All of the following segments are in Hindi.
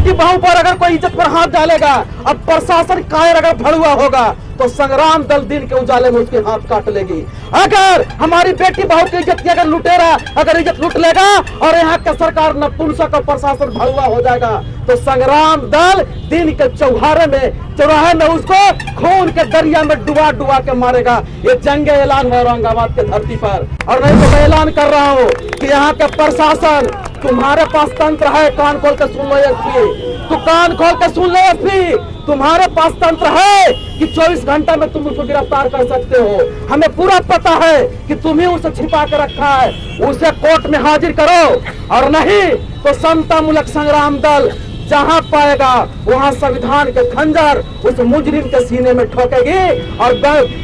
बेटी बहू पर अगर कोई इज्जत पर हाथ डालेगा, अब प्रशासन कायर अगर भड़ुआ होगा तो संग्राम दल दिन के उजाले में उसके हाथ काट लेगी। अगर हमारी बेटी बहू की इज्जत की अगर लुटेरा अगर इज्जत लूट लेगा और यहाँ का सरकार नपुंसक और प्रशासन भड़ुआ हो जाएगा तो संग्राम दल दिन के चौराहे में उसको खून के दरिया में डुबा डुबा के मारेगा। ये जंग ऐलान है औरंगाबाद के धरती पर। और नहीं तो मैं ऐलान कर रहा हूँ कि यहाँ के प्रशासन, तुम्हारे पास तंत्र है, कान खोल के सुन लो एसपी, तू कान खोल के सुन लो एसपी, तुम्हारे पास तंत्र है कि 24 घंटे में तुम उसको गिरफ्तार कर सकते हो। हमें पूरा पता है कि तुम्हें उसे छिपा के रखा है, उसे कोर्ट में हाजिर करो। और नहीं तो समतामूलक संग्राम दल जहां पाएगा वहां संविधान के खंजर उस मुजरिम के सीने में ठोकेगी और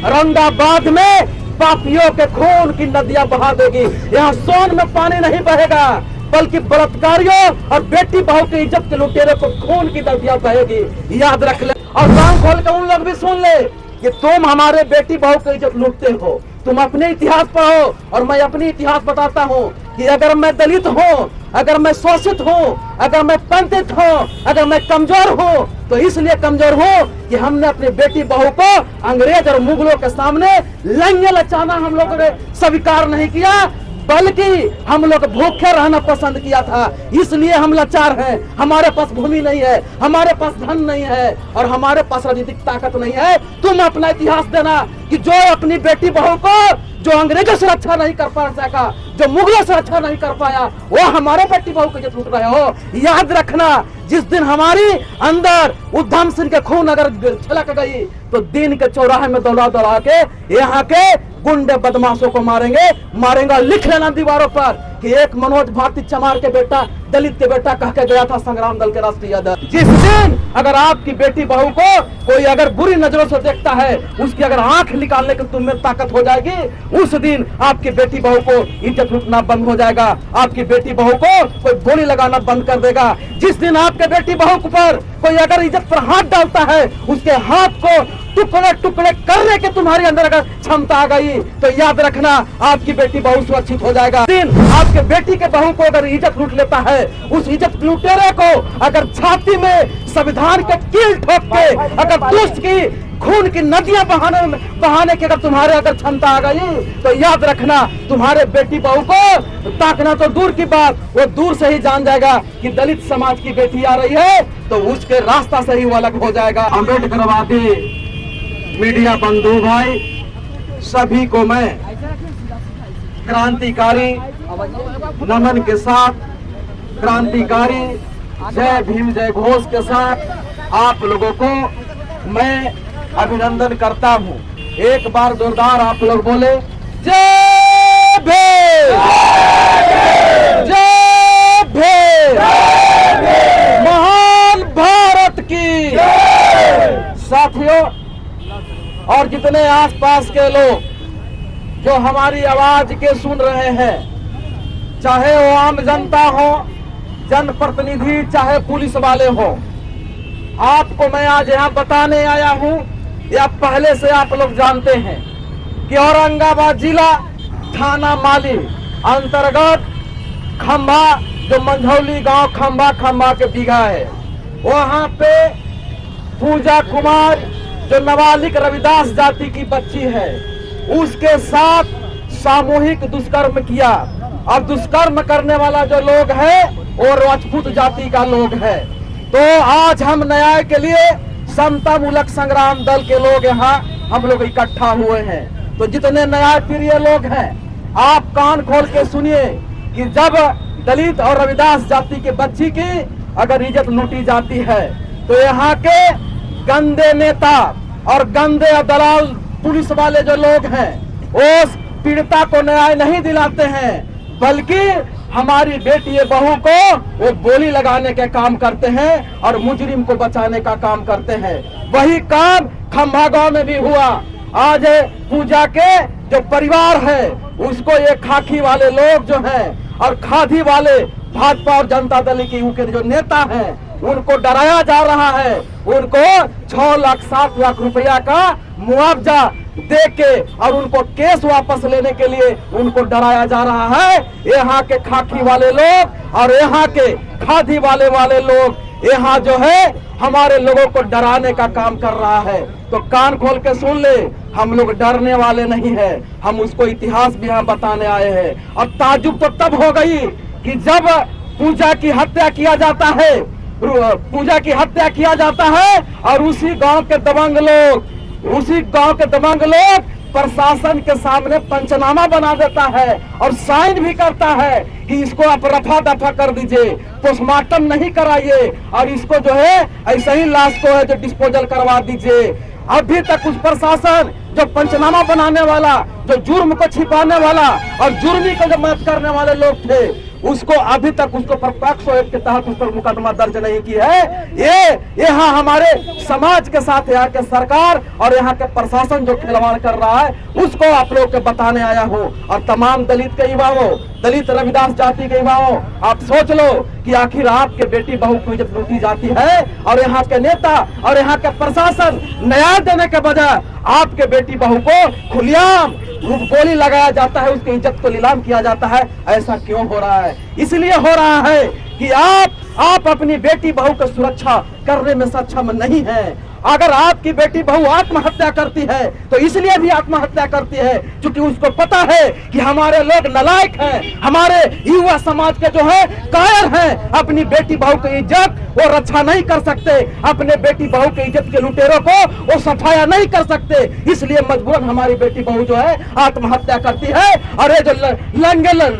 औरंगाबाद में पापियों के खून की नदियां बहा देगी। यहाँ सोन में पानी नहीं बहेगा बल्कि बलात्कारियों और बेटी बहू की इज्जत के लुटेरे को खून की नदियां बहेगी। याद रख ले और कान खोल के उन लोग भी सुन ले कि तुम हमारे बेटी बहू की इज्जत लूटते हो। तुम अपने इतिहास पढ़ो और मैं अपनी इतिहास बताता हूँ कि अगर मैं दलित हूँ, अगर मैं शोषित हूँ, अगर मैं वंचित हूँ, अगर मैं कमजोर हूँ तो इसलिए कमजोर हूँ कि हमने अपनी बेटी बहू को अंग्रेज और मुगलों के सामने लंगे लचाना हम लोगों ने स्वीकार नहीं किया, बल्कि हम लोग भूखे रहना पसंद किया था। इसलिए हम लाचार हैं। हमारे पास भूमि नहीं है, हमारे पास धन नहीं है और हमारे पास राजनीतिक ताकत नहीं है। तुम अपना इतिहास देना कि जो अपनी बेटी बहू को जो अंग्रेजों से रक्षा नहीं कर पा सका, जो मुगलों से रक्षा नहीं कर पाया, वो हमारे बेटी बहू को इज्जत लूट रहे हो। याद रखना, जिस दिन हमारी अंदर उधम सिंह के खून अगर छलक गई तो दिन के चौराहे में दौड़ा दौड़ा के यहाँ के गुंडे बदमाशों को मारेंगे। लिख लेना दीवारों पर कि एक मनोज भारती चमार के बेटा, दलित के बेटा कह के गया था संग्राम दल के राष्ट्रीय अध्यक्ष। जिस दिन अगर आपकी बेटी बहू को कोई अगर बुरी नजरों से देखता है, उसकी अगर आंख निकालने की तुम में ताकत हो जाएगी, उस दिन आपकी बेटी बहू को इज्जत लूटना बंद हो जाएगा। आपकी बेटी बहू को कोई गोली लगाना बंद कर देगा। जिस दिन आपके बेटी बहू पर कोई अगर इज्जत पर हाथ डालता है, उसके हाथ को टुकड़े टुकड़े करने के तुम्हारे अंदर अगर क्षमता आ गई तो याद रखना आपकी बेटी बहू सुरक्षित हो जाएगा। दिन आपके बेटी के बहू को अगर इज्जत लूट लेता है, उस इज्जत लुटेरे को अगर छाती में संविधान के कील ठोक के अगर दुष्ट की खून की नदियां बहाने की अगर तुम्हारे अगर क्षमता आ गई तो याद रखना तुम्हारे बेटी बहू को ताकना तो दूर की बात, वो दूर से ही जान जाएगा कि दलित समाज की बेटी आ रही है तो उसके रास्ता से ही वो अलग हो जाएगा। अम्बेडकरवादी मीडिया बंधु भाई सभी को मैं क्रांतिकारी नमन के साथ, क्रांतिकारी जय भीम जय घोष के साथ आप लोगों को मैं अभिनंदन करता हूं। एक बार जोरदार आप लोग बोले जय भीम, जय भीम, महान भारत की। साथियों और जितने आसपास के लोग जो हमारी आवाज के सुन रहे हैं, चाहे वो आम जनता हो, जनप्रतिनिधि, चाहे पुलिस वाले हो, आपको मैं आज यहाँ बताने आया हूँ, या पहले से आप लोग जानते हैं कि औरंगाबाद जिला थाना माली अंतर्गत खंभा, जो मंझौली गांव खंभा के बीघा है, वहां पे पूजा कुमार जो नाबालिग रविदास जाति की बच्ची है, उसके साथ सामूहिक दुष्कर्म किया। अब दुष्कर्म करने वाला जो लोग है वो राजपूत जाति का लोग है। तो आज हम न्याय के लिए समतामूलक संग्राम दल के लोग यहाँ हम लोग इकट्ठा हुए हैं। तो जितने न्याय प्रिय लोग हैं, आप कान खोल के सुनिए कि जब दलित और रविदास जाति के बच्ची की अगर इज्जत लूटी जाती है तो यहाँ के गंदे नेता और गंदे दलाल पुलिस वाले जो लोग हैं उस पीड़िता को न्याय नहीं दिलाते हैं, बल्कि हमारी बेटी बहू को वो गोली लगाने के काम करते हैं और मुजरिम को बचाने का काम करते हैं। वही काम खंभा गांव में भी हुआ। आज पूजा के जो परिवार है उसको ये खाकी वाले लोग जो हैं और खादी वाले भाजपा और जनता दल की उनके जो नेता हैं उनको डराया जा रहा है। उनको 6 लाख 7 लाख रुपया का मुआवजा दे के और उनको केस वापस लेने के लिए उनको डराया जा रहा है। यहाँ के खाकी वाले लोग और यहाँ के खादी वाले लोग यहाँ जो है हमारे लोगों को डराने का काम कर रहा है। तो कान खोल के सुन ले, हम लोग डरने वाले नहीं है, हम उसको इतिहास भी यहाँ बताने आए हैं। और ताजुब तो तब हो गई कि जब पूजा की हत्या किया जाता है, पूजा की हत्या किया जाता है और उसी गांव के दबंग लोग प्रशासन के सामने पंचनामा बना देता है और साइन भी करता है कि इसको आप रफा दफा कर दीजिए, पोस्टमार्टम नहीं कराइए और इसको जो है ऐसे ही लाश को है जो डिस्पोजल करवा दीजिए। अभी तक उस प्रशासन जो पंचनामा बनाने वाला, जो जुर्म को छिपाने वाला और जुर्मी को जो मदद करने वाले लोग थे, उसको अभी तक उसको पर 101 के तहत उस पर मुकदमा दर्ज नहीं की है। ये यहाँ हमारे समाज के साथ यहाँ के सरकार और यहाँ के प्रशासन जो खिलवाड़ कर रहा है, उसको आप लोग के बताने आया हूँ। और तमाम दलित के युवाओं, दलित रविदास जाति के युवाओं, आप सोच लो कि आखिर आपके बेटी बहू को इज्जत लूटी जाती है और यहाँ के नेता और यहाँ के प्रशासन न्याय देने के बजाय आपके बेटी बहू को खुलेआम गोली लगाया जाता है, उसकी इज्जत को नीलाम किया जाता है। ऐसा क्यों हो रहा है? इसलिए हो रहा है कि आप अपनी बेटी बहू की सुरक्षा करने में सक्षम नहीं है। अगर आपकी बेटी बहू आत्महत्या करती है तो इसलिए भी आत्महत्या करती है क्योंकि उसको पता है कि हमारे लोग नालायक हैं, हमारे युवा समाज के जो है कायर हैं, अपनी बेटी बहू की इज्जत वो रक्षा नहीं कर सकते, अपने बेटी बहू की इज्जत के लुटेरों को वो सफाया नहीं कर सकते, इसलिए मजबूरन हमारी बेटी बहू जो है आत्महत्या करती है। और ये जो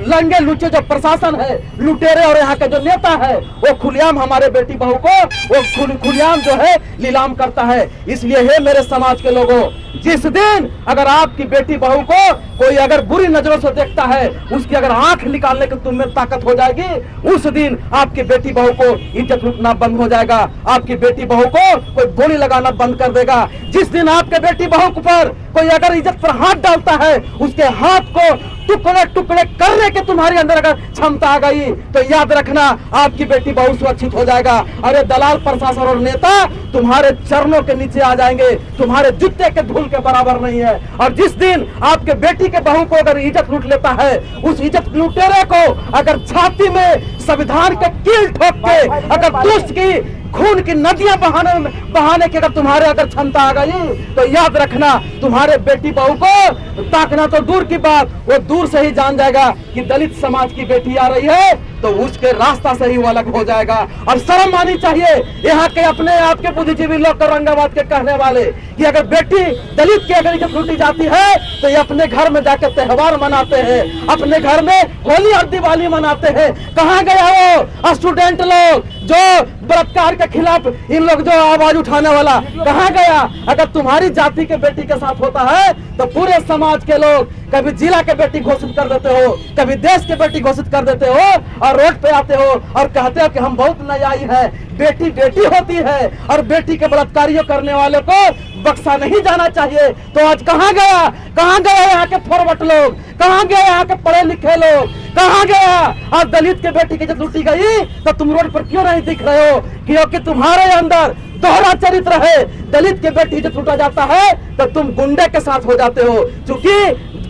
लंगे लुचे जो प्रशासन है, लुटेरे और यहाँ के जो नेता है, वो खुलेआम हमारे बेटी बहू को वो खुलेआम जो है नीलाम करता है। इसलिए है मेरे समाज के लोगों, जिस दिन अगर आपकी बेटी बहू को कोई अगर बुरी नजरों से देखता है, उसकी अगर आंख निकालने की तुम में ताकत हो जाएगी, उस दिन आपकी बेटी बहू को इज्जत लूटना बंद हो जाएगा, आपकी बेटी बहू को कोई गोली लगाना बंद कर देगा। जिस दिन आपके बेटी बहू पर कोई अगर इज्जत पर हाथ डालता है, उसके हाथ को टुकड़े टुकड़े करने के तुम्हारे अंदर अगर क्षमता आ गई तो याद रखना आपकी बेटी बहुत सुरक्षित हो जाएगा। अरे दलाल प्रशासन और नेता तुम्हारे चरणों के नीचे आ जाएंगे, तुम्हारे जूते के धूल के बराबर नहीं है। और जिस दिन आपके बेटी के बहू को अगर इज्जत लूट लेता है, उस इज्जत लुटेरे को अगर छाती में संविधान के कील ठोक के अगर दुष्ट की खून की नदियां बहाने की अगर तुम्हारे अगर क्षमता आ गई तो याद रखना तुम्हारे बेटी बहू को ताकना तो दूर की बात, वो दूर से ही जान जाएगा कि दलित समाज की बेटी आ रही है, तो उसके रास्ता से ही वो अलग हो जाएगा। और शर्म आनी चाहिए यहाँ के अपने आपके बुद्धिजीवी लोग औरंगाबाद के कहने वाले कि अगर बेटी दलित की अगर इज्जत लूटी जाती है तो ये अपने घर में जाकर त्योहार मनाते हैं, अपने घर में होली और दिवाली मनाते हैं। कहाँ गया वो स्टूडेंट लोग जो बलात्कार के खिलाफ इन लोग जो आवाज उठाने वाला, कहाँ गया? अगर तुम्हारी जाति के बेटी के साथ होता है तो पूरे समाज के लोग कभी जिला के बेटी घोषित कर देते हो, कभी देश के बेटी घोषित कर देते हो और रोड पे आते हो और कहते हो कि हम बहुत न्यायी है, बेटी बेटी होती है और बेटी के बलात्कारियों करने वाले को बख्शा नहीं जाना चाहिए। तो आज कहाँ गया यहाँ के फॉरवर्ड लोग, कहाँ गया यहाँ के पढ़े लिखे लोग, कहाँ गया? आज दलित के बेटी की जब लूटी गई तो तुम रोड पर क्यों नहीं दिख रहे हो? क्योंकि तुम्हारे अंदर दोहरा चरित्र है। दलित के बेटी जब लूटा जाता है तो तुम गुंडे के साथ हो जाते हो, क्योंकि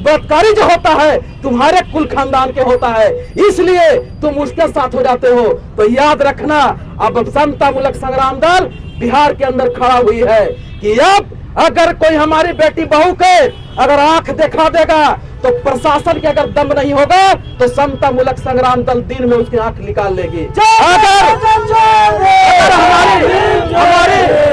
बलात्कारी जो होता है तुम्हारे कुल खानदान के होता है, इसलिए तुम उसके साथ हो जाते हो। तो याद रखना, अब समता मूलक संग्राम दल बिहार के अंदर खड़ा हुई है कि अब अगर कोई हमारी बेटी बहू के अगर आंख दिखा देगा तो प्रशासन के अगर दम नहीं होगा तो समता मूलक संग्राम दल दिन में उसकी आंख निकाल लेगी। अगर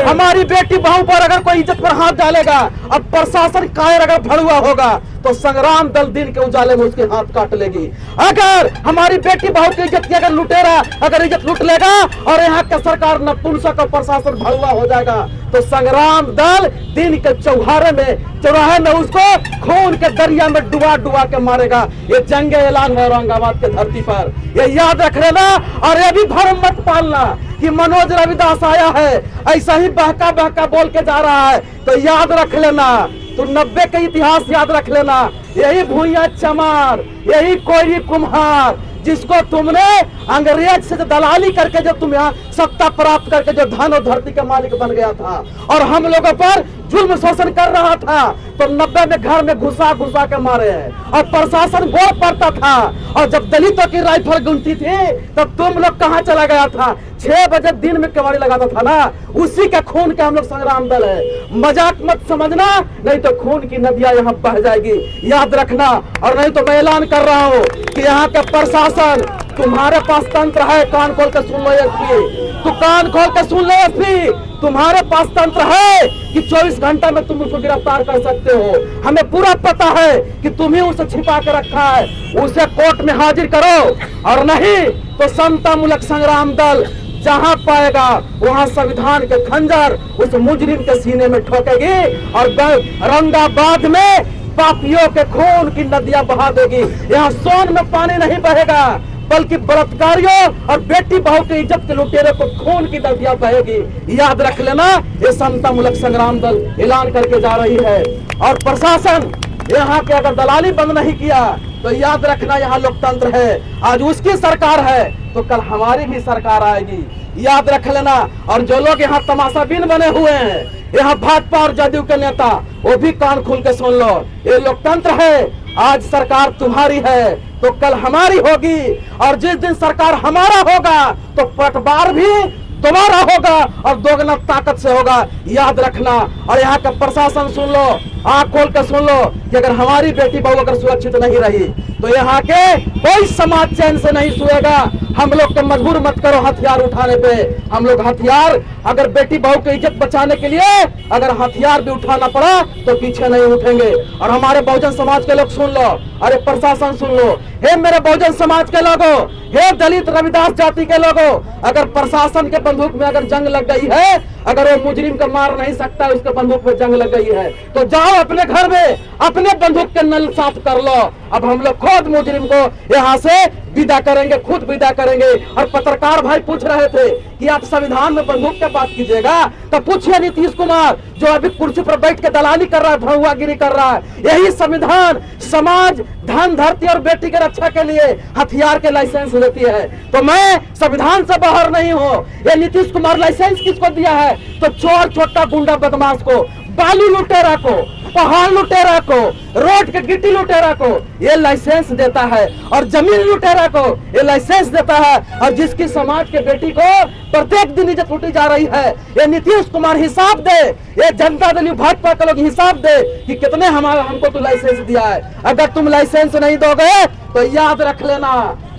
हमारी बेटी बहू पर अगर कोई इज्जत पर हाथ डालेगा, अब प्रशासन कायर अगर भड़ुआ होगा तो संग्राम दल दिन के उजाले में उसके हाथ काट लेगी। अगर हमारी बेटी बहू की इज्जत की अगर लुटेरा अगर इज्जत लूट लेगा और यहाँ का सरकार नपुंसक और प्रशासन भड़ुआ हो जाएगा तो संग्राम दल दिन के चौराहे में उसको खून के दरिया में डुबा के मारेगा। ये जंग ऐलान है औरंगाबाद के धरती पर, ये याद रख लेना। और ये भी भ्रम मत पालना कि मनोज रविदास आया है ऐसा ही बहका बोल के जा रहा है, तो याद रख लेना, तो 90 का इतिहास याद रख लेना। यही भूया चमार, यही कोयरी कुम्हार जिसको तुमने अंग्रेज से जो दलाली करके जो तुम यहाँ सत्ता प्राप्त करके जो धन और धरती का मालिक बन गया था और हम लोगों पर जुल्म शोषण कर रहा था, तो 90 में घर में घुसा घुसा के मारे हैं और प्रशासन गोड़ पड़ता था। और जब दलितों की राइफल गुनती थी तब तुम लोग कहाँ चला गया था? 6 बजे दिन में कबाड़ी लगाता था ना, उसी का खून के हम लोग संग्राम दल है। मजाक मत समझना, नहीं तो खून की नदियां यहाँ बह जाएगी, याद रखना। और नहीं तो मैं ऐलान कर रहा हूँ कि यहाँ के प्रशासन, तुम्हारे पास तंत्र है, कान खोल के सुन लो एसपी, तू कान खोल के सुन लो एसपी, तुम्हारे पास तंत्र है कि 24 घंटा में तुम उसको गिरफ्तार कर सकते हो। हमें पूरा पता है कि तुम्हें उसे छिपा के रखा है, उसे कोर्ट में हाजिर करो। और नहीं तो समतामूलक संग्राम दल जहां पाएगा वहां संविधान के खंजर उस मुजरिम के सीने में ठोकेगी और औरंगाबाद में पापियों के खून की नदियां बहा देगी। यहाँ सोन में पानी नहीं बहेगा, बल्कि बलात्कारियों और बेटी बहू की इज्जत के लुटेरे को खून की नदियां बहेगी। याद रख लेना, ये समतामूलक संग्राम दल ऐलान करके जा रही है। और प्रशासन यहाँ के अगर दलाली बंद नहीं किया तो याद रखना, यहाँ लोकतंत्र है, आज उसकी सरकार है तो कल हमारी भी सरकार आएगी, याद रख लेना। और जो लोग यहाँ तमाशाबीन बने हुए हैं, यहाँ भाजपा और जदयू के नेता, वो भी कान खोल के सुन लो, ये लोकतंत्र है, आज सरकार तुम्हारी है तो कल हमारी होगी। और जिस दिन सरकार हमारा होगा तो पटवार भी तुम्हारा होगा और दोगुना ताकत से होगा, याद रखना। और यहाँ का प्रशासन सुन लो, आंख खोल कर सुन लो कि अगर हमारी बेटी बहू अगर सुरक्षित नहीं रही तो यहाँ के कोई समाज चैन से नहीं सोएगा। हम लोग को मजबूर मत करो हथियार उठाने पे, हम लोग हथियार अगर बेटी बहू की इज्जत बचाने के लिए अगर हथियार भी उठाना पड़ा तो पीछे नहीं उठेंगे। और हमारे बहुजन समाज के लोग सुन लो, अरे प्रशासन सुन लो, हे मेरे बहुजन समाज के लोगों, हे दलित रविदास जाति के लोगों, अगर प्रशासन के बंदूक में अगर जंग लग गई है, अगर वो मुजरिम को मार नहीं सकता, उसके बंदूक में जंग लग गई है, तो जाओ अपने घर में अपने बंदूक के नल साफ कर लो। अब हम लोग खुद मुजरिम को यहाँ से विदा करेंगे, खुद विदा करेंगे। और पत्रकार भाई पूछ रहे थे कि आप संविधान में बंदूक की बात कीजिएगा, तो पूछिए नीतीश कुमार जो अभी कुर्सी पर बैठ के दलाली कर रहा है, भड़ुआगिरी कर रहा है। यही संविधान समाज, धन, धरती और बेटी की रक्षा के लिए हथियार के लाइसेंस देती है। तो मैं संविधान से बाहर नहीं हूँ। ये नीतीश कुमार लाइसेंस किसको दिया है? तो चोर, छोटा गुंडा बदमाश को, बालू लुटेरा को, पहाड़ लुटेरा को, रोड के गिट्टी लुटेरा को ये लाइसेंस देता है, और जमीन लुटेरा को ये लाइसेंस देता है। और जिसकी समाज के बेटी को प्रत्येक दिन इज्जत लूटी जा रही है, ये नीतीश कुमार हिसाब दे, ये जनता दल भाजपा के लोग हिसाब दे कि कितने हमको तो लाइसेंस दिया है। अगर तुम लाइसेंस नहीं दोगे तो याद रख लेना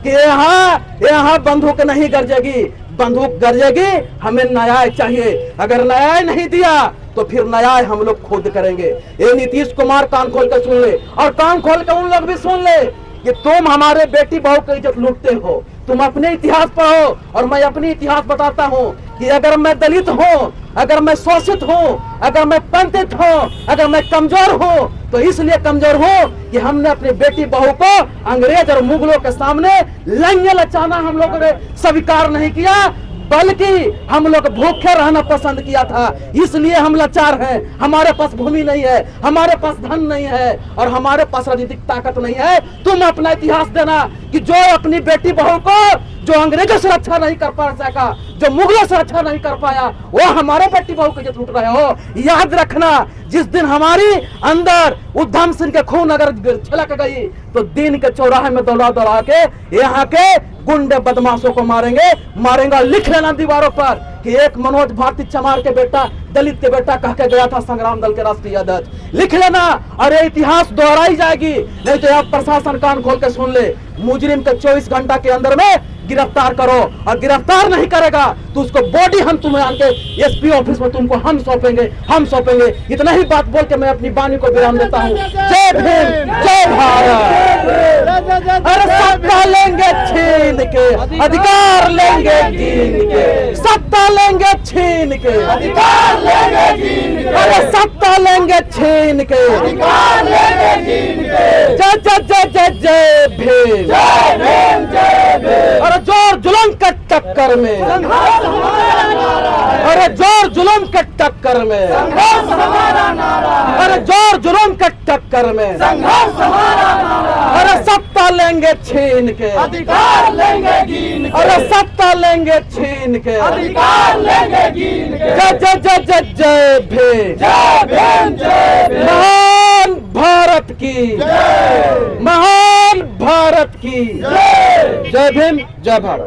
कि यहाँ बंदूक नहीं गरजेगी, बंदूक गरजेगी, हमें न्याय चाहिए। अगर न्याय नहीं दिया तो फिर न्याय हम लोग खुद करेंगे। ये नीतीश कुमार कान खोल के सुन ले, और कान खोल के उन लोग भी सुन ले कि तुम हमारे बेटी बहू की इज्जत लूटते हो। तुम अपने इतिहास पढ़ो और मैं अपनी इतिहास बताता हूँ कि अगर मैं दलित हूँ, अगर मैं शोषित हूँ, अगर मैं वंचित हूँ, अगर मैं कमजोर हूँ, तो इसलिए कमजोर हूँ कि हमने अपनी बेटी बहू को अंग्रेज और मुगलों के सामने लंगे लचाना हम लोगों ने स्वीकार नहीं किया, बल्कि हम लोग भूखे रहना पसंद किया था। इसलिए हम लाचार हैं, हमारे पास भूमि नहीं है, हमारे पास धन नहीं है और हमारे पास राजनीतिक ताकत नहीं है। तुम अपना इतिहास देना कि जो अपनी बेटी बहू को जो अंग्रेजों से रक्षा नहीं कर पा सका, जो मुगलों से रक्षा नहीं कर पाया, वो हमारे बेटी बहू की इज्जत लूट रहे हो। याद रखना, जिस दिन हमारी अंदर उधम सिंह के खून अगर छलक गई तो दिन के चौराहे में दौड़ा दौड़ा के यहाँ के गुंडे बदमाशों को मारेंगे। लिख लेना दीवारों पर कि एक मनोज भारती चमार के बेटा, दलित के बेटा कह के गया था संग्राम दल के राष्ट्रीय अध्यक्ष। लिख लेना, अरे इतिहास दोहराई जाएगी। नहीं तो आप प्रशासन कान खोल के सुन ले, मुजरिम के 24 घंटा के अंदर में गिरफ्तार करो, और गिरफ्तार नहीं करेगा तो उसको बॉडी हम तुम्हें आके एसपी ऑफिस में तुमको हम सौंपेंगे। इतना ही बात बोल के मैं अपनी वाणी को विराम देता हूँ। जय भीम, जय भारत। अरे सत्ता लेंगे छीन के, अधिकार लेंगे गिन के, सत्ता लेंगे छीन के, अधिकार लेंगे गिन के, अरे सत्ता लेंगे छीन के, अधिकार लेंगे गिन के। जय जय जय जय जय भीम, जय भीम, जय भीम। अरे जोर जुल्म के टक्कर में, अरे जोर जुल्म के टक्कर में, अरे जोर जुल्म के टक्कर में संघर्ष हमारा नारा है। अरे सत्ता लेंगे छीन के, अधिकार लेंगे गिन के, अरे सत्ता लेंगे छीन के, अधिकार लेंगे गिन के। जय जय जय जय जय भीम, जय भीम, जय भीम, महान भारत की, जय, महान भारत की जय। जय भीम, जय भारत।